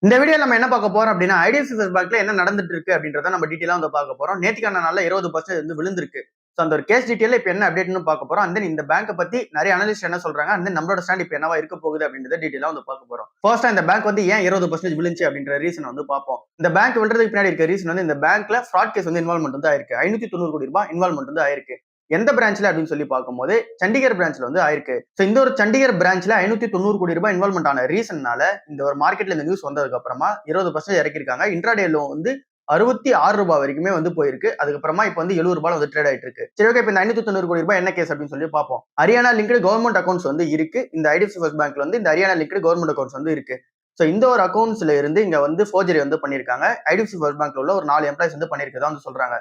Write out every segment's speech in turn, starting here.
இந்த வீடியோ நம்ம என்ன பார்க்க போறோம் அப்படின்னா ஐடிஎஃப்சி ஃபர்ஸ்ட் பேங்க்ல என்ன நடந்துட்டு இருக்கு அப்படின்றத நம்ம டீட்டெயிலா வந்து பார்க்க போறோம். நேற்றுக்கான நாள்ல 20% வந்து விழுந்திருக்கு. ஸோ அந்த ஒரு கேஸ் டீட்டெயில இப்போ என்ன அப்டேட்னு பார்க்க போறோம். அந்த இந்த பேங்கை பத்தி நிறைய அனலிஸ்ட் என்ன சொல்றாங்க, அந்த நம்மளோட ஸ்டாண்ட் இப்போ என்னவா இருக்க போகுது அப்படின்றத டீட்டெயிலா வந்து பார்க்க போறோம். ஃபர்ஸ்டா இந்த பேங்க் வந்து ஏன் 20% விழுந்துச்சு அப்படின்ற ரீசன் வந்து பார்ப்போம். இந்த பேங்க் விழுறதுக்கு பின்னாடி இருக்க ரீசன் வந்து இந்த பேங்க்ல ஃப்ராட் கேஸ் வந்து இன்வால்மெண்ட் வந்து ஆயிருக்கு. 590 கோடி ரூபாய் இன்வால்மெண்ட் வந்து ஆயிருக்கு. எந்த பிரான்ச்ல அப்படின்னு சொல்லி பார்க்கும்போது சண்டிகர் பிரான்ச்ல வந்து ஆயிருக்கு. சோ இந்த ஒரு சண்டிகர் பிரான்ச்ல 590 கோடி ரூபாய் இன்வால்மெண்ட் ஆன ரீசன்னால இந்த ஒரு மார்க்கெட்ல இந்த நியூஸ் வந்ததுக்கு அப்புறமா 20% இறக்கிருக்காங்க. இன்ட்ராடேல வந்து 66 ரூபாய் வரைக்குமே வந்து போயிருக்கு. அதுக்கப்புறமா இப்போ வந்து 70 ரூபாய் வந்து ட்ரேட் ஆயிட்டு இருக்கு. சரி, ஓகே, இப்போ இந்த 590 கோடி ரூபாய் என்ன கேஸ் அப்படின்னு சொல்லி பார்ப்போம். ஹரியானா லிங்க்டு கவர்மெண்ட் அக்கௌண்ட்ஸ் வந்து இருக்கு. இந்த ஐடிஎஃப்சி ஃபர்ஸ்ட் பேங்க்ல வந்து இந்த ஹரியானா லிங்க்டு கவர்மெண்ட் அக்கௌண்ட்ஸ் வந்து இருக்கு. சோ இந்த ஒரு அக்கௌண்ட்ஸ்ல இருந்து இங்க வந்து ஃபோர்ஜரி வந்து பண்ணிருக்காங்க. ஐடிஎஃப்சி ஃபர்ஸ்ட் பேங்க்ல உள்ள ஒரு 4 எம்ப்ளாய்ஸ் வந்து பண்ணிருக்கதா வந்து சொல்றாங்க.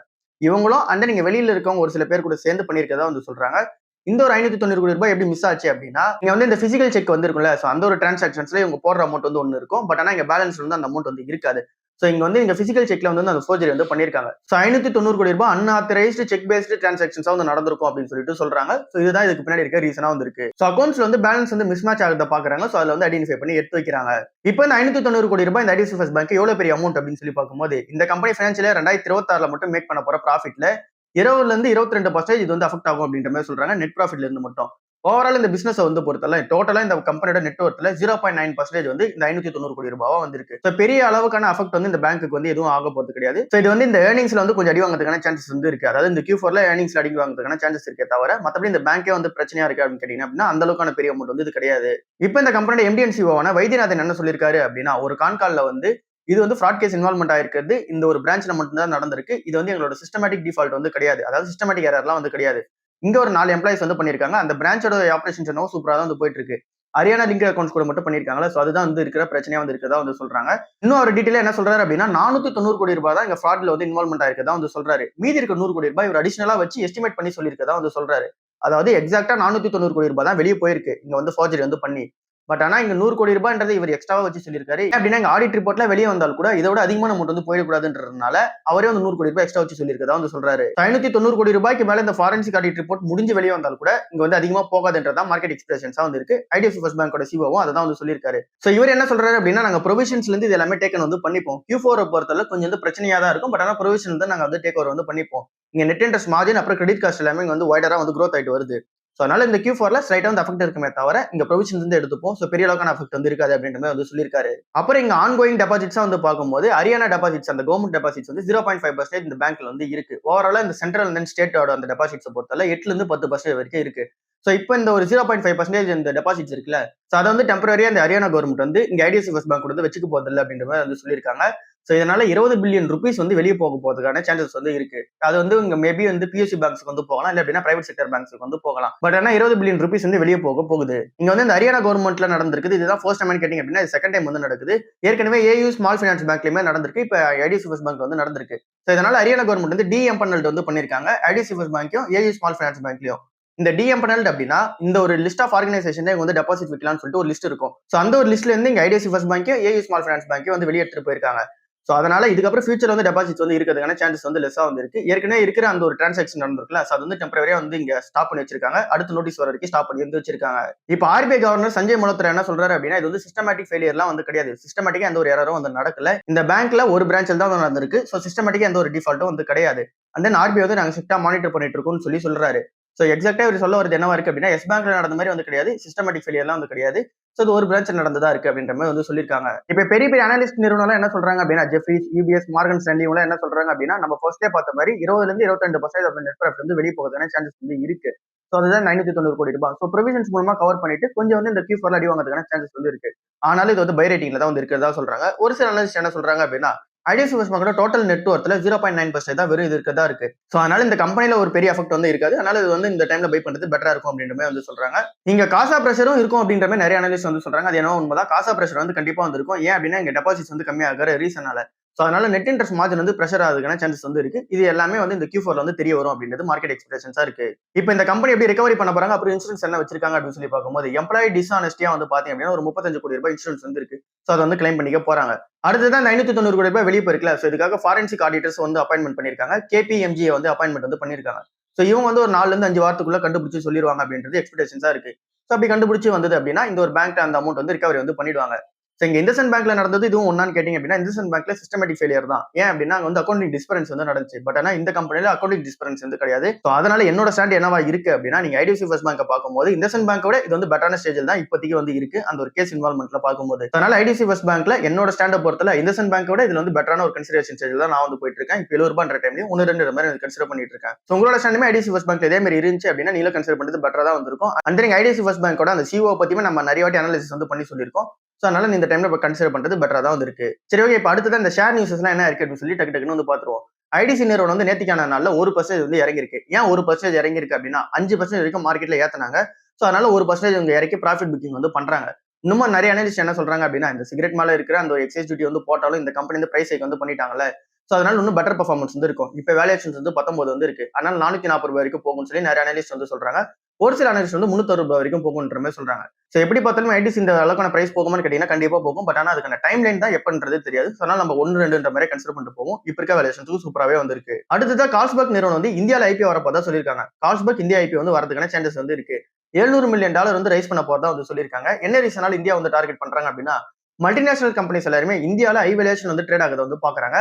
இவங்களும் அந்த நீங்க வெளியில இருக்கவங்க ஒரு சில பேர் கூட சேர்ந்து பண்ணிருக்கதா வந்து சொல்றாங்க. இந்த ஒரு 590 கோடி ரூபாய் எப்படி மிஸ் ஆச்சு அப்படின்னா, இங்க வந்து இந்த பிசிக்கல் செக் வந்து இருக்கும்ல, சோ அந்த ஒரு டிரான்சாக்ஷன்ஸ்ல இவங்க போடுற அமௌண்ட் வந்து ஒன்னு இருக்கும். பட் ஆனா இங்க பேலன்ஸ் வந்து அந்த அமௌண்ட் வந்து இருக்காது. சோ இங்க வந்து இந்த பிசிக்கல் செக்ல வந்து அந்த ஃபோர்ஜரி வந்து பண்ணிருக்காங்க. சோ 590 கோடி ரூபாய் அன்ஆத்தரைஸ்டு செக் பேஸ்டு டிரான்சாக்ஷன்ஸா வந்து நடந்திருக்கும் அப்படின்னு சொல்லிட்டு சொல்றாங்க. சோ இதுதான் இதுக்கு பின்னாடி இருக்க ரீசனா வந்து இருக்கு. சோ அக்கௌண்ட்ஸ்ல வந்து பேலன்ஸ் வந்து மிஸ் மேட்ச் ஆகுறத பாக்குறாங்க. சோ அதுல வந்து ஐடென்டிஃபை பண்ணி எடுத்து வைக்கிறாங்க. இப்போ இந்த 590 கோடி ரூபாய் இந்த ஐடிஎஃப்சி ஃபர்ஸ்ட் பேங்க் எவ்வளவு பெரிய அமௌண்ட் அப்படின்னு சொல்லி பார்க்கும்போது, இந்த கம்பெனி பைனான்சியல் 2026 மட்டும் மேக் பண்ண போற ப்ராஃபிட்ல 20ல இருந்து 22% இது வந்து அஃபெக்ட் ஆகும் அப்படின்ற மாதிரி சொல்றாங்க. நெட் ப்ராஃபிட்ல இருந்து மட்டும். ஓவரால் இந்த பிசினஸ் வந்து பொறுத்தல டோட்டலா இந்த கம்பெனியோட நெட் ஒர்த்ல 0.9% வந்து இந்த 590 கோடி ரூபாவா வந்திருக்கு. சோ பெரிய அளவுக்கான அஃபெக்ட் வந்து இந்த பேங்க்கு வந்து எதுவும் ஆக போறது கிடையாது. சோ இது வந்து இந்த ஏர்னிங்ஸ்ல வந்து கொஞ்சம் அடி வாங்குறதுக்கான சான்சஸ் வந்து இருக்கு. அதாவது இந்த Q4ல ஏர்னிங்ஸ்ல அடி வாங்குறதுக்கான சான்சஸ் இருக்கே தவிர மத்தபடி இந்த பேங்கே வந்து பிரச்சனையா இருக்கு அப்படின்னு கேட்டீங்க அப்படின்னா அந்த அளவுக்கான பெரிய அமௌண்ட் வந்து இது கிடையாது. இப்போ இந்த கம்பெனியோட MD and CEO ஆன வைத்தியநாதன் என்ன சொல்லியிருக்காரு அப்படின்னா, ஒரு கான்கால்ல வந்து இது வந்து ஃப்ராட் கேஸ் இன்வால்மெண்ட் ஆயிருக்கிறது இந்த ஒரு பிரான்ச்ல மட்டும் தான் நடந்திருக்கு. இது வந்து எங்களோட சிஸ்டமேட்டிக் டிஃபால்ட் வந்து கிடையாது. அதாவது சிஸ்டமேட்டிக் எரர்லாம் வந்து கிடையாது. இங்க ஒரு 4 எம்ப்ளாய்ஸ் வந்து பண்ணிருக்காங்க. அந்த பிரான்ச்சோட ஆபரேஷன்ஸ் என்னவோ சூப்பரா தான் வந்து போயிட்டு இருக்கு. ஹரியானா லிங்க் அக்கௌண்ட்ஸ் கூட மட்டும் பண்ணிருக்காங்களா, சோ அதுதான் வந்து இருக்கிற பிரச்சனையா வந்து இருக்கதா வந்து சொல்றாங்க. இன்னும் ஒரு டீடைலா என்ன சொல்றாரு அப்படின்னா 490 கோடி ரூபாய் தான் இங்க ஃப்ராட்ல வந்து இன்வால்மெண்ட் ஆயிருக்கதா வந்து சொல்றாரு. மீதி இருக்க 100 கோடி ரூபாய் இவர் அடிஷனலா வச்சு எஸ்டிமேட் பண்ணி சொல்லியிருக்கதா வந்து சொல்றாரு. அதாவது எக்ஸாக்டா 490 கோடி ரூபாய் தான் வெளியே போயிருக்கு இங்க வந்து ஃபோர்ஜரி வந்து பண்ணி. பட் ஆனா இங்க 100 கோடி ரூபாய்ன்றது இவர் எக்ஸ்ட்ராவா வச்சு சொல்லியிருக்காரு. அப்படின்னா இங்க ஆடிட் ரிப்போர்ட்ல வெளியே வந்தால் கூட இதோட அதிகமான அமௌண்ட் வந்து போயிடக்கூடாதுன்றதுனால அவரே வந்து 100 கோடி ரூபாய் எக்ஸ்ட்ரா வச்சு சொல்லியிருக்கதா வந்து சொல்றாரு. 590 கோடி ரூபாய்க்கு மேல இந்த ஃபாரன்சிக் ஆடிட் ரிப்போர்ட் முடிஞ்சு வெளியே வந்தால் கூட இங்க வந்து அதிகமா போகாதுன்றதா மார்க்கெட் எக்ஸ்பிரஷன்ஸா வந்து இருக்கு. ஐடிஎஃப்சி ஃபர்ஸ்ட் பேங்கோட சிஓவும் அதை தான் வந்து சொல்லியிருக்காரு. சோ இவர் என்ன சொல்றாரு அப்படின்னா, நாங்க ப்ரொவிஷன்ஸ்ல இருந்து இது எல்லாமே டேக்கன் வந்து பண்ணிப்போம். Q4 பொறுத்தவரை கொஞ்சம் வந்து பிரச்சனையா தான் இருக்கும். பட் ஆனா ப்ரொவிஷன் வந்து நாங்க வந்து டேக் ஓவர் வந்து பண்ணிப்போம். இங்க நெட் இன்ட்ரெஸ்ட் மார்ஜின் அப்புறம் கிரெடிட் காஸ்ட் எல்லாமே வந்து வைடரா வந்து growth ஆயிட்டு வருது. சோ அதனால இந்த Q4ல ஸ்லைட்டா வந்து அஃபெக்ட் இருக்குமே தவிர இங்க ப்ரொவிஷன்ஸ் வந்து எடுத்துப்போம். சோ பெரிய அளவுக்கான அஃபெக்ட் வந்து இருக்காது அப்படின்ற மாதிரி வந்து சொல்லியிருக்காரு. அப்புறம் இங்க ஆன்கோயிங் டெபாசிட்ஸா வந்து பார்க்கும்போது ஹரியானா டெபாசிட்ஸ் அந்த கவர்மெண்ட் டெபாசிட்ஸ் வந்து 0.5% இந்த பேங்க்ல வந்து இருக்கு. ஓவராலா இந்த சென்ட்ரல் அண்ட் ஸ்டேட்டோட அந்த டெபாசிட்ஸ் பொறுத்தவரை 8ல இருந்து 10% வரைக்கும் இருக்கு. சோ இப்போ இந்த ஒரு 0.5% இந்த டெபாசிட்ஸ் இருக்குல்ல, சோ அதை வந்து டெம்பரரியா இந்த ஹரியானா கவர்மெண்ட் வந்து இங்க ஐடிஎஃப்சி ஃபர்ஸ்ட் பேங்க் வந்து வச்சுக்க போறது இல்லை அப்படின்ற மாதிரி வந்து சொல்லியிருக்காங்க. சோ இதனால 20 பில்லியன் ருபீஸ் வந்து வெளியே போக போறதுக்கான சான்சஸ் வந்து இருக்கு. அது வந்து இங்க மேபி வந்து PSU பேங்க்ஸ்க்கு வந்து போகலாம், இல்ல அப்படின்னா பிரைவேட் செக்டர் பேங்க்ஸ்க்கு வந்து போகலாம். பட் ஆனா 20 பில்லியன் ருபீஸ் வந்து வெளியே போக போகுது. இங்க வந்து இந்த ஹரியானா கவர்மெண்ட்ல நடந்திருக்குது. இதுதான் ஃபர்ஸ்ட் டைம் கேட்டிங்க அப்படின்னா இது செகண்ட் டைம் வந்து நடக்குது. ஏற்கனவே AU ஸ்மால் ஃபைனான்ஸ் பேங்க்லயுமே நடந்திருக்கு. இப்ப ஐடிஎஃப்சி ஃபர்ஸ்ட் பேங்க் வந்து நடந்திருக்கு. சோ இதனால ஹரியானா கவர்மெண்ட் வந்து டிஎம்பனல்ட் வந்து பண்ணிருக்காங்க. ஐடிஎஃப்சி ஃபர்ஸ்ட் பேங்க்கையும் AU ஸ்மால் ஃபைனான்ஸ் பேங்க்லயும். இந்த டிஎம்பனல்ட் அப்படின்னா இந்த ஒரு லிஸ்ட் ஆஃப் ஆர்கனைசேஷன் வந்து டெபாசிட் வைக்கலாம்னு சொல்லிட்டு ஒரு லிஸ்ட் இருக்கும். சோ அந்த ஒரு லிஸ்ட்ல இருந்து இங்க ஐடிஎஃப்சி ஃபர்ஸ்ட் பேங்க்கையும் AU ஸ்மால் ஃபைனான்ஸ் பேங்க்கையும் வந்து வெளியேற்று போயிருக்காங்க. சோ அதனால இதுக்கப்புறம் ஃபியூச்சர் வந்து டெபாசிட்ஸ் வந்து இருக்கிறதுக்கான சான்சஸ் வந்து லெஸ்ஸா வந்து இருக்கு. ஏற்கனவே இருக்கிற அந்த ஒரு டிரான்சாக்ஷன் நடந்திருக்குல்ல, அது வந்து டெம்பரரியா வந்து இங்க ஸ்டாப் பண்ணி வச்சிருக்காங்க. அடுத்த நோட்டீஸ் வர வரைக்கும் ஸ்டாப் பண்ணி வந்து வச்சிருக்காங்க. இப்போ RBI கவர்னர் சஞ்சய் மல்ஹோத்ரா என்ன சொல்றாரு அப்படின்னா, இது வந்து சிஸ்டமேட்டிக் ஃபெயிலியர்லாம் வந்து கிடையாது. சிஸ்டமேட்டிக்கா எந்த ஒரு எரரும் வந்து நடக்கல. இந்த பேங்க்ல ஒரு பிரான்ச்ல தான் நடந்திருக்கு. சோ சிஸ்டமேட்டிக்கா எந்த ஒரு டிஃபால்ட்டும் வந்து கிடையாது. அண்ட் தென் RBI வந்து நாங்க ஸ்ட்ரிக்ட்டா மானிட்டர் பண்ணிட்டு இருக்கோம்னு சொல்றாரு. சோ எக்ஸாக்ட்டா இவர் சொல்ல வரது என்னவா இருக்கு அப்படின்னா, எஸ் பேங்க்ல நடந்த மாதிரி வந்து கிடையாது. சிஸ்டமேட்டிக் ஃபெயிலியர்லாம் வந்து கிடையாது. சோ அது ஒரு பிரான்ச்ல நடந்ததா இருக்கு அப்படின்ற மாதிரி வந்து சொல்லியிருக்காங்க. இப்ப பெரிய பெரிய அனலிஸ்ட் நிறுவனம் என்ன சொல்றாங்க அப்படின்னா, ஜெஃப்ரீஸ், UBS, மார்கன் ஸ்டான்லி இவங்க என்ன சொல்றாங்க அப்படின்னா, நம்ம ஃபர்ஸ்டே பார்த்த மாதிரி 20ல இருந்து 22% ஆஃப் நெட் ப்ராஃபிட் வந்து வெளியே போகிறதுக்கான சான்சஸ் வந்து இருக்கு. சோ அதுதான் 590 கோடி ரூபாய். சோ ப்ரொவிஷன்ஸ் மூலமா கவர் பண்ணிட்டு கொஞ்சம் வந்து இந்த Q4ல அடி வாங்குறதுக்கான சான்சஸ் வந்து இருக்கு. ஆனாலும் இது வந்து பை ரேட்டிங்ல தான் வந்து இருக்கிறதா சொல்றாங்க. ஒரு சில அனலிஸ்ட் என்ன சொல்றாங்க அப்படின்னா, ஐடிஎஃப்சி ஃபர்ஸ்ட் பேங்கோட டோட்டல் நெட் ஒர்த்ல 0.9% தான் வெறும் இது இருக்கதா இருக்கு. சோ அதனால இந்த கம்பெனில ஒரு பெரிய எஃபெக்ட் வந்து இருக்காது. அதனால இது வந்து இந்த டைம்ல பை பண்றது பெட்டரா இருக்கும் அப்படின்ற மாதிரி வந்து சொல்றாங்க. இங்க காசா பிரஷரும் இருக்கும் அப்படின்ற மாதிரி நிறைய அனலிஸ்ட் வந்து சொல்றாங்க. அது என்னவோ உண்மைதான். காசா பிரஷர் வந்து கண்டிப்பா வந்து இருக்கும். ஏன் அப்படின்னா இங்க டெபாசிட்ஸ் வந்து கம்மியாகிற ரீசனால. சோ அதனால நெட் இன்ட்ரெஸ்ட் மார்ஜின் வந்து பிரஷர் ஆகுதுக்கான சான்சஸ் வந்து இருக்கு. இது எல்லாமே வந்து இந்த Q4ல வந்து தெரிய வரும் அப்படின்றது மார்க்கெட் எக்ஸ்பெக்டேஷன்ஸா இருக்கு. இப்போ இந்த கம்பெனி எப்படி ரெக்கவரி பண்ண போறாங்க, அப்புறம் இன்சூரன்ஸ் என்ன வச்சிருக்காங்க அப்படின்னு சொல்லி பார்க்கும்போது எம்ப்ளாயி டிஸ்ஆனஸ்டியா வந்து பாத்தீங்க அப்படின்னா ஒரு 35 கோடி ரூபாய் இன்சூரன்ஸ் வந்து இருக்கு. சோ அதை வந்து கிளைம் பண்ணிக்க போறாங்க. அடுத்ததான் இந்த 590 கோடி ரூபாய் வெளியே போயிருக்கல. சோ இதுக்காக ஃபாரன்சிக் ஆடிட்டர்ஸ் வந்து அப்பாயின்மெண்ட் பண்ணிருக்காங்க. KPMG வந்து அப்பாயின்மெண்ட் வந்து பண்ணிருக்காங்க. சோ இவங்க வந்து ஒரு 4ல இருந்து 5 வாரத்துக்குள்ள கண்டுபிடிச்சு சொல்லிடுவாங்க அப்படின்றது எக்ஸ்பெக்டேஷன்ஸா இருக்கு. சோ அப்படி கண்டுபிடிச்சு வந்தது அப்படின்னா இந்த ஒரு பேங்க் அந்த அமௌண்ட் வந்து ரிகவரி வந்து பண்ணிடுவாங்க. ஸோ இங்க இண்டஸ்இண்ட் பேங்க்ல நடந்தது இதுவும் ஒன்னான்னு கேட்டீங்க அப்படின்னா இண்டஸ்இண்ட் பேங்க்ல சிஸ்டமேட்டிக் ஃபெயிலியர் தான். ஏன் அப்படின்னா அங்க வந்து அக்கௌண்டிங் டிஸ்பரன்ஸ் வந்து நடந்துச்சு. பட் ஆனா இந்த கம்பெனில அக்கௌண்டிங் டிஸ்பரன்ஸ் வந்து கிடையாது. ஸோ அதனால என்னோட ஸ்டாண்ட் என்னவா இருக்கு அப்படின்னா நீங்க ஐடிஎஃப்சி ஃபர்ஸ்ட் பேங்கை பார்க்கும்போது இண்டஸ்இண்ட் பேங்கோட இது வந்து பெட்டரான ஸ்டேஜில் தான் இப்போதைக்கு வந்து இருக்கு அந்த ஒரு கேஸ் இன்வால்மெண்ட்ல பார்க்கும்போது. அதனால ஐடிஎஃப்சி ஃபர்ஸ்ட் பேங்க்ல என்னோட ஸ்டாண்டை பொறுத்தல இண்டஸ்இண்ட் பேங்கோட இதுல வந்து பெட்டரான ஒரு கன்சிடரேஷன் ஸ்டேஜில் தான் நான் வந்து போயிட்டு இருக்கேன். இப்போ 70 ரூபான்ற டைம்லயும் 1-2 மாதிரி கன்சிடர் பண்ணிட்டு இருக்கேன். ஸோ உங்களோட ஸ்டாண்டுமே ஐடிஎஃப்சி ஃபர்ஸ்ட் பேங்க் இதே மாதிரி இருந்துச்சு அப்படின்னா நீங்க கன்சிடர் பண்றது பெட்டரா தான் வந்திருக்கும். அந்த நீங்க ஐடிஎஃப்சி ஃபர்ஸ்ட் பேங்கோட அந்த சிஓ பத்தியுமே நம்ம நிறைய வாட்டி அனாலிசிஸ் வந்து பண்ணி சொல்லியிருக்கோம். ஸோ அதனால இந்த டைம்ல இப்போ கன்சிடர் பண்றது பெட்டரா தான் வந்து இருக்கு. சரி ஓகே, இப்போ அடுத்தது இந்த ஷேர் நியூஸ்லாம் என்ன இருக்கு அப்படின்னு சொல்லி டக்கு டக்குன்னு வந்து பாத்துருவோம். ஐடிசி நிறுவனம் வந்து நேத்திக்கான நாள்ல 1% வந்து இறங்கிருக்கு. ஏன் 1% இறங்கிருக்கு அப்படின்னா 5% வரைக்கும் மார்க்கெட்ல ஏத்துனாங்க. ஸோ அதனால 1% இவங்க இறக்கி ப்ராஃபிட் புக்கிங் வந்து பண்றாங்க. இன்னும் நிறைய அனலிஸ்ட் என்ன சொல்றாங்க அப்படின்னா இந்த சிகரெட் மேல இருக்கிற அந்த ஒரு எக்ஸைஸ் டியூட்டி வந்து போட்டாலும் இந்த கம்பெனி வந்து பிரைஸ் ஹைக் வந்து பண்ணிட்டாங்கல்ல. ஸோ அதனால இன்னும் பெட்டர் பர்ஃபார்மன்ஸ் வந்து இருக்கும். இப்போ வேல்யூஷன்ஸ் வந்து 19 வந்து இருக்கு. அதனால 440 ரூபாய் வரைக்கும் போகும்னு சொல்லி நிறைய அனலிஸ்ட் வந்து சொல்றாங்க. ஒரு சில அனலிஸ்ட் வந்து 360 ரூபாய் வரைக்கும் போகும்ன்ற மாதிரி சொல்றாங்க. ஸோ எப்படி பார்த்தாலும் ஐடிசி இந்த அளவுக்கான பிரைஸ் போகுமான்னு கேட்டீங்கன்னா கண்டிப்பா போகும். பட் ஆனா அதுக்கான டைம் லைன் தான் எப்பன்றது தெரியாது. ஸோ அதனால நம்ம 1-2 மாதிரி கன்சிடர் பண்ணிட்டு போவோம். இப்போ இருக்க வேல்யூஷன்ஸுக்கு சூப்பராகவே வந்திருக்கு. அடுத்ததான் கால்ஸ்பர்க் நிறுவனம் வந்து இந்தியாவில் ஐபிஓ வரப்போதான் சொல்லியிருக்காங்க. கால்ஸ்பர்க் இந்தியா ஐபிஓ வந்து வரதுக்கான சான்சஸ் வந்து இருக்கு. $700 மில்லியன் வந்து ரைஸ் பண்ண போறதா வந்து சொல்லியிருக்காங்க. என்ன ரீசனால இந்தியா வந்து டார்கெட் பண்றாங்க அப்படின்னா மல்டிநேஷனல் கம்பெனிஸ் எல்லாருமே இந்தியாவில் ஐ வேல்யூஷன் வந்து ட்ரேட் ஆகுது வந்து பாக்குறாங்க.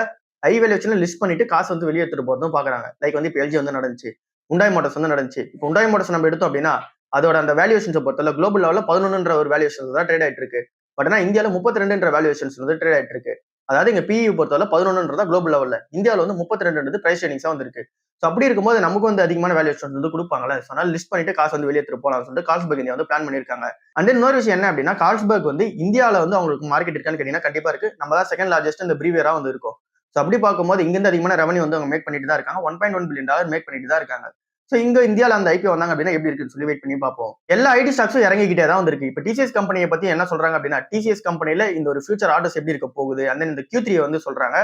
ஐ வேல்யூஷன் லிஸ்ட் பண்ணிட்டு காசு வந்து வெளியே எடுத்துட்டு போறதும் பாக்குறாங்க. லைக் வந்து இப்போ எல்ஜி வந்து நடந்துச்சு, உண்டாய் மோட்டர்ஸ் வந்து நடந்துச்சு. இப்போ உண்டாய் மோட்டர்ஸ் நம்ம எடுத்தோம் அப்படின்னா அதோட அந்த வேல்யூஷன்ஸை பொறுத்தல குளோபல் லெவலில் 11ன்ற ஒரு வேல்யூஷன்ஸ் தான் ட்ரேட் ஆயிட்டு இருக்கு. பட் ஆனா இந்தியாவில் 32ன்ற வேல்யூஷன்ஸ் வந்து ட்ரேட் ஆயிட்டு இருக்கு. அதாவது இங்க பிஇ பொறுத்தவரை 11ன்றதா குளோபல் லெவலில், இந்தியாவில் வந்து 32 பிரைஸ் ட்ரேடிங்ஸா வந்து இருக்கு. ஸோ அப்படி இருக்கும்போது நமக்கு வந்து அதிகமான வேல்யூஷன்ஸ் வந்து கொடுப்பாங்கல்ல. ஸோ அதனால லிஸ்ட் பண்ணிட்டு காசு வந்து வெளியே எடுத்துட்டு போகலாம்னு சொல்லிட்டு கால்ஸ்பர்க் இந்தியா வந்து பிளான் பண்ணியிருக்காங்க. அண்ட் தென் இன்னொரு விஷயம் என்ன அப்படின்னா கால்ஸ்பர்க் வந்து இந்தியாவில் வந்து அவங்களுக்கு மார்க்கெட் இருக்கான்னு கேட்டீங்கன்னா கண்டிப்பா இருக்கு. நம்ம தான் செகண்ட் லார்ஜஸ்ட் இந்த ப்ரீவியரா வந்து இருக்கும். ஸோ அப்படி பார்க்கும்போது இங்கிருந்து அதிகமான ரெவன்யூ வந்து அவங்க மேக் பண்ணிட்டு தான் இருக்காங்க. $1.1 பில்லியன் மேக் பண்ணிட்டு தான் இருக்காங்க. ஸோ இங்க இந்தியாவில் அந்த ஐபிஓ வந்தாங்க அப்படின்னா எப்படி இருக்குன்னு சொல்லி வெயிட் பண்ணி பார்ப்போம். எல்லா ஐடி ஸ்டாக்ஸும் இறங்கிக்கிட்டே தான் வந்திருக்கு. இப்போ டிசிஎஸ் கம்பெனியை பத்தி என்ன சொல்றாங்க அப்படின்னா டிசிஎஸ் கம்பெனில இந்த ஒரு ஃபியூச்சர் ஆர்டர்ஸ் எப்படி இருக்க போகுது அந்த இந்த Q3 வந்து சொல்றாங்க.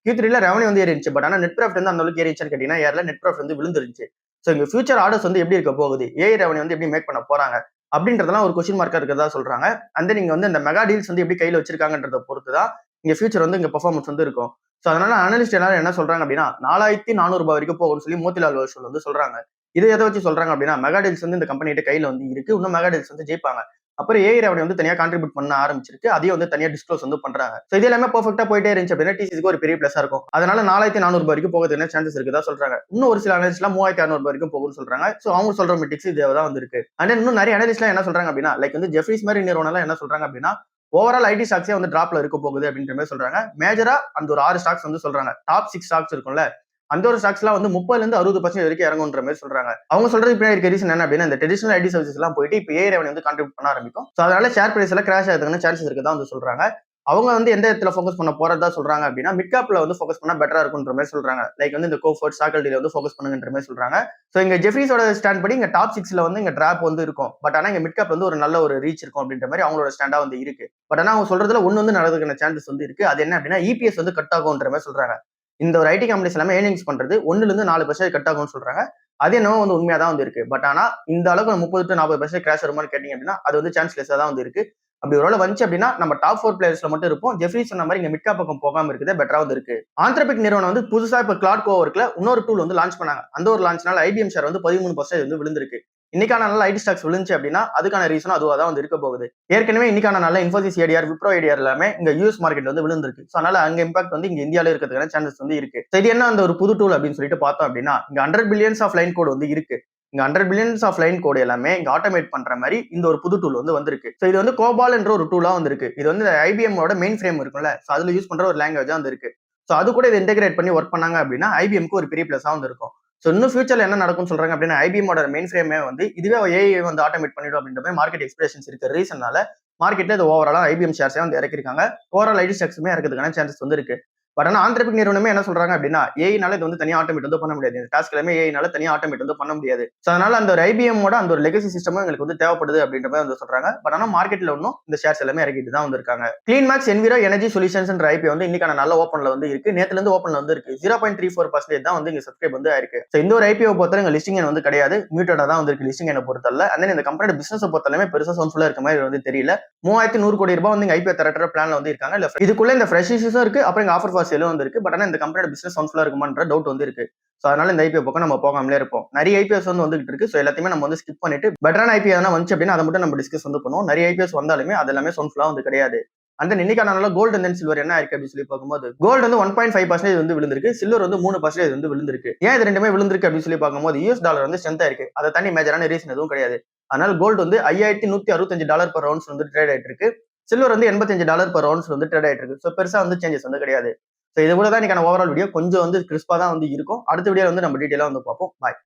Q3ல ரெவன்யூ வந்து ஏறிச்சு. பட் ஆனா நெட் ப்ராஃபிட் வந்து அந்த அளவுக்கு ஏறிச்சான்னு கேட்டீங்கன்னா ஏர்ல நெட் ப்ராஃபிட் வந்து விழுந்துருச்சு. ஸோ இங்க ஃபியூச்சர் ஆர்டர்ஸ் வந்து எப்படி இருக்க போகுது, ஏஐ ரெவன்யூ வந்து எப்படி மேக் பண்ண போறாங்க அப்படின்றதெல்லாம் ஒரு கொஸ்டின் மார்க்கா இருக்கிறதா சொல்றாங்க. அந்த நீங்க வந்து இந்த மெகா டீல்ஸ் வந்து எப்படி கையில வச்சிருக்காங்கன்றத பொறுத்து தான் இங்க ஃபியூச்சர் வந்து இங்க பெர்ஃபார்மன்ஸ் வந்து இருக்கும். ஸோ அதனால அனலிஸ்ட் எல்லாரும் என்ன சொல்றாங்க அப்படின்னா 4400 ரூபாய் வரைக்கும் போகும்னு சொல்லி மோதிலால் ஓஸ்வால் வந்து சொல்றாங்க. இது எதை வச்சு சொல்றாங்க அப்படின்னா மெகா டீல்ஸ் வந்து இந்த கம்பெனிகிட்ட கையில வந்து இருக்கு. இன்னும் மெகா டீல்ஸ் வந்து ஜெயிப்பாங்க. அப்புறம் ஏஐ ரெவன்யூ வந்து தனியா கான்ட்ரிபியூட் பண்ண ஆரம்பிச்சிருக்கு. அதையும் வந்து தனியா டிஸ்க்ளோஸ் வந்து பண்றாங்க. ஸோ இது எல்லாமே பெர்ஃபெக்ட்டா போயிட்டே இருந்துச்சு அப்படின்னா டிசிஎஸ்க்கு ஒரு பெரிய பிளஸா இருக்கும். அதனால 4400 ரூபாய் வரைக்கும் போகிறதுக்கு சான்சஸ் இருக்குதா சொல்றாங்க. இன்னும் ஒரு சில அனலிஸ்ட்லாம் 3600 ரூபாய் வரைக்கும் போகும்னு சொல்றாங்க. ஸோ அவங்க சொல்ற மெட்ரிக்ஸ் இதுதான் வந்து இருக்கு. அண்ட் இன்னும் நிறைய அனலிஸ்ட்லாம் என்ன சொல்றாங்க அப்படின்னா லைக் வந்து ஜெஃப்ரிஸ் மாதிரி நிறுவனம் என்ன சொல்றாங்க அப்படின்னா ஓவரால் ஐடி ஸ்டாக்ஸே வந்து டிராப்ல இருக்க போகுது அப்படின்ற மாதிரி சொல்றாங்க. மேஜரா அந்த ஒரு 6 ஸ்டாக்ஸ் வந்து சொல்றாங்க. டாப் 6 ஸ்டாக்ஸ் இருக்கும்ல அந்த ஒரு ஸ்டாக்ஸ்லாம் வந்து 30-60% வரைக்கும் இறங்குன்ற மாதிரி சொல்றாங்க. அவங்க சொல்றது பின்னாடி இருக்க ரீசன் என்ன அப்படின்னா இந்த ட்ரெடிஷனல் ஐடி சர்வீஸ் எல்லாம் போயிட்டு இப்போ ஏஐ ரெவன்யூ வந்து கான்ட்ரிபியூட் பண்ண ஆரம்பிக்கும். ஸோ அதனால ஷேர் பிரைஸ் எல்லாம் கிராஷ் ஆகிறதுக்கான சான்சஸ் இருக்குதா வந்து சொல்றாங்க. அவங்க வந்து எந்த இடத்துல ஃபோக்கஸ் பண்ண போறதா சொல்றாங்க அப்படின்னா மிட் கேப்ல வந்து ஃபோக்கஸ் பண்ணா பெட்டரா இருக்குன்ற மாதிரி சொல்றாங்க. லைக் வந்து இந்த கோஃபோர்ட் சாக்கல்டில வந்து ஃபோக்கஸ் பண்ணுங்கன்ற மாதிரி சொல்றாங்க. ஸோ இங்க ஜெஃப்ரிஸோட ஸ்டாண்ட் படி இங்க டாப் 6ல வந்து இங்க டிராப் வந்து இருக்கும். பட் ஆனா இங்க மிட் கேப் வந்து ஒரு நல்ல ஒரு ரீச் இருக்கும் அப்படின்ற மாதிரி அவங்களோட ஸ்டாண்டா வந்து இருக்கு. பட் ஆனா அவங்க சொல்றதுல ஒன்னு வந்து நடக்கிறதுக்கான சான்சஸ் வந்து இருக்கு. அது என்ன அப்படின்னா இபிஎஸ் வந்து கட் ஆகும்ன்ற மாதிரி சொல்றாங்க. இந்த ஒரு ஐடி கம்பெனிஸ் எல்லாமே ஏர்னிங்ஸ் பண்றது 1-4% கட் ஆகும்னு சொல்றாங்க. அது என்னவோ வந்து உண்மையா தான் வந்து இருக்கு. பட் ஆனா இந்த அளவுக்கு 30-40% கிராஷ் வருமானு கேட்டீங்க அப்படின்னா அது வந்து சான்ஸ்லெஸ்ஸா தான் வந்து இருக்கு. அப்படி ஒரு வந்துச்சு அப்படின்னா நம்ம டாப் 4 பிளேயர்ஸ்ல மட்டும் இருப்போம். ஜெஃப்ரி சொன்ன மாதிரி இங்க மிட் கேப் பக்கம் போகாம இருக்குது பெட்டரா வந்து இருக்கு. ஆந்த்ரபிக் நிறுவனம் வந்து புதுசா இப்ப கிளாட் கோவர்க்ல இன்னொரு டூல் வந்து லான்ச் பண்ணாங்க. அந்த ஒரு லான்ச்னால ஐபிஎம் ஷேர் வந்து 13% வந்து விழுந்திருக்கு. இன்னைக்கான நல்ல ஐடி ஸ்டாக்ஸ் விழுந்துச்சு அப்படின்னா அதுக்கான ரீசன் அதுவா தான் வந்து இருக்க போகுது. ஏற்கனவே இன்னைக்கான நல்ல இன்ஃபோசிஸ் ஏடிஆர், விப்ரோ ஏடிஆர் எல்லாமே இங்க யூஎஸ் மார்க்கெட்ல வந்து விழுந்திருக்கு. ஸோ அதனால அங்க இம்பாக்ட் வந்து இங்க இந்தியாவில இருக்கிறதுக்கான சான்சஸ் வந்து இருக்கு. இது என்ன அந்த ஒரு புது டூல் அப்படின்னு சொல்லிட்டு பார்த்தோம் அப்படின்னா இங்க 100 பில்லியன்ஸ் ஆஃப் லைன் கோட் வந்து இருக்கு. இங்க 100 பில்லியன்ஸ் ஆஃப் லைன் கோட் எல்லாமே இங்க ஆட்டோமேட் பண்ற மாதிரி இந்த ஒரு புது டூல் வந்து வந்திருக்கு. ஸோ இது வந்து கோபால் என்ற ஒரு டூலா வந்திருக்கு. இது வந்து ஐபிஎம்மோட மெயின் ஃப்ரேம் இருக்கும்ல, ஸோ அதுல யூஸ் பண்ற ஒரு லாங்குவேஜா வந்து இருக்கு. ஸோ அது கூட இதை இன்டெகிரேட் பண்ணி ஒர்க் பண்ணாங்க அப்படின்னா ஐபிஎம்க்கு ஒரு பெரிய பிளஸா வந்து இருக்கும். ஸோ இன்னும் ஃபியூச்சர்ல என்ன நடக்கும்னு சொல்றாங்க அப்படின்னா ஐபிஎம்மோட மெயின் ஃப்ரேமே வந்து இதுவே ஏஐ வந்து ஆட்டோமேட் பண்ணிடும் அப்படின்ற மாதிரி மார்க்கெட் எக்ஸ்பிரஷன்ஸ் இருக்கிற ரீசனால மார்க்கெட்ல இது ஓவராலா ஐபிஎம் ஷேர்ஸே வந்து இறக்கிருக்காங்க. ஓவரால் ஐடி ஸ்டாக்ஸுமே இறக்கிறதுக்கான சான்சஸ் வந்து இருக்கு. பட் ஆனா ஆந்திரபிக் நிறுவனமே என்ன சொல்றாங்க அப்படின்னா ஏஐனால இது வந்து தனியாக ஆட்டோமேட் வந்து பண்ண முடியாது. இந்த டாஸ்க் எல்லாமே ஏஐனால தனியாக ஆட்டோமேட் வந்து பண்ண முடியாது. ஸோ அதனால அந்த ஒரு ஐபிஎம்மோட அந்த ஒரு லெகசி சிஸ்டமும் எங்களுக்கு வந்து தேவைப்படுது அப்படின்ற மாதிரி வந்து சொல்றாங்க. பட் ஆனா மார்க்கெட்ல ஒன்றும் இந்த ஷேர்ஸ் எல்லாமே இறக்கிட்டு தான் வந்திருக்காங்க. Clean Max Enviro Energy Solutions IP வந்து இன்னைக்கான நல்ல ஓப்பன்ல வந்து இருக்கு. நேத்துல இருந்து ஓப்பன்ல வந்து இருக்கு. 0.34% தான் வந்து இங்க சப்ஸ்கிரைப் வந்து ஆயிருக்கு. ஸோ இந்த ஒரு ஐபிஓ பொறுத்தவரை இங்க லிஸ்டிங் வந்து கிடையாது, மியூட்டடா தான் வந்து இருக்கு லிஸ்டிங் என்ன பொறுத்தல. அந்த இந்த கம்பெனியோட பிசினஸ் பொறுத்தவரை பெருசா சவுண்ட்ஃபுல்லா இருக்க மாதிரி வந்து தெரியல. 3100 கோடி ரூபாய் வந்து ஐபிஓ தரட்டுற பிளான்ல வந்து இருக்காங்க. இல்ல இதுக்குள்ள இந்த ஃப்ரெஷ் இஷ்யூஸும் இருக்கு, அப்புறம் இங்க ஆஃபர் ஃபார் சேலும் வந்து இருக்கு. பட் இந்த கம்பெனியோட பிசினஸ் சவுண்ட்ஃபுல்லா இருக்குமான்ற டவுட் வந்து இருக்கு. சோ அதனால இந்த ஐபிஓ பக்கம் நம்ம போகாமலே இருப்போம். நிறைய ஐபிஎஸ் வந்து வந்துகிட்டு இருக்கு. சோ எல்லாத்தையுமே நம்ம வந்து ஸ்கிப் பண்ணிட்டு பெட்டரான ஐபிஓ எதனா வந்துச்சு அப்படின்னா அதை மட்டும் நம்ம டிஸ்கஸ் வந்து பண்ணுவோம். நிறைய ஐபிஎஸ் வந்தாலுமே அது எல்லாமே சவுண்ட்ஃபுல்லா வந்து கிடையாது. அந்த இன்னைக்கான நாள்ல கோல்டு அண்ட் சில்வர் என்ன இருக்கு அப்படின்னு சொல்லி பார்க்கும்போது கோல்டு வந்து 1.5% வந்து விழுந்திருக்கு, சில்வர் வந்து 3% வந்து விழுந்திருக்கு. ஏன் இது ரெண்டுமே விழுந்திருக்கு அப்படின்னு சொல்லி பார்க்கும்போது யூஎஸ் டாலர் வந்து ஸ்ட்ரென்த்தா இருக்கு. அதை தனி மேஜரான ரீசன் எதுவும் கிடையாது. அதனால கோல்டு வந்து $5165 per ounce வந்து ட்ரேட் ஆயிட்டு இருக்கு. சில்வர் வந்து $85 per ounce வந்து ட்ரேட் ஆயிட்டு இருக்கு. ஸோ பெருசா வந்து சேஞ்சஸ் வந்து கிடையாது. ஸோ இது கூட தான் இன்னைக்கான ஓவரால் வீடியோ. கொஞ்சம் வந்து கிறிஸ்பா தான் வந்து இருக்கும். அடுத்த வீடியோ வந்து நம்ம டீட்டெயிலா வந்து பார்ப்போம். பாய்.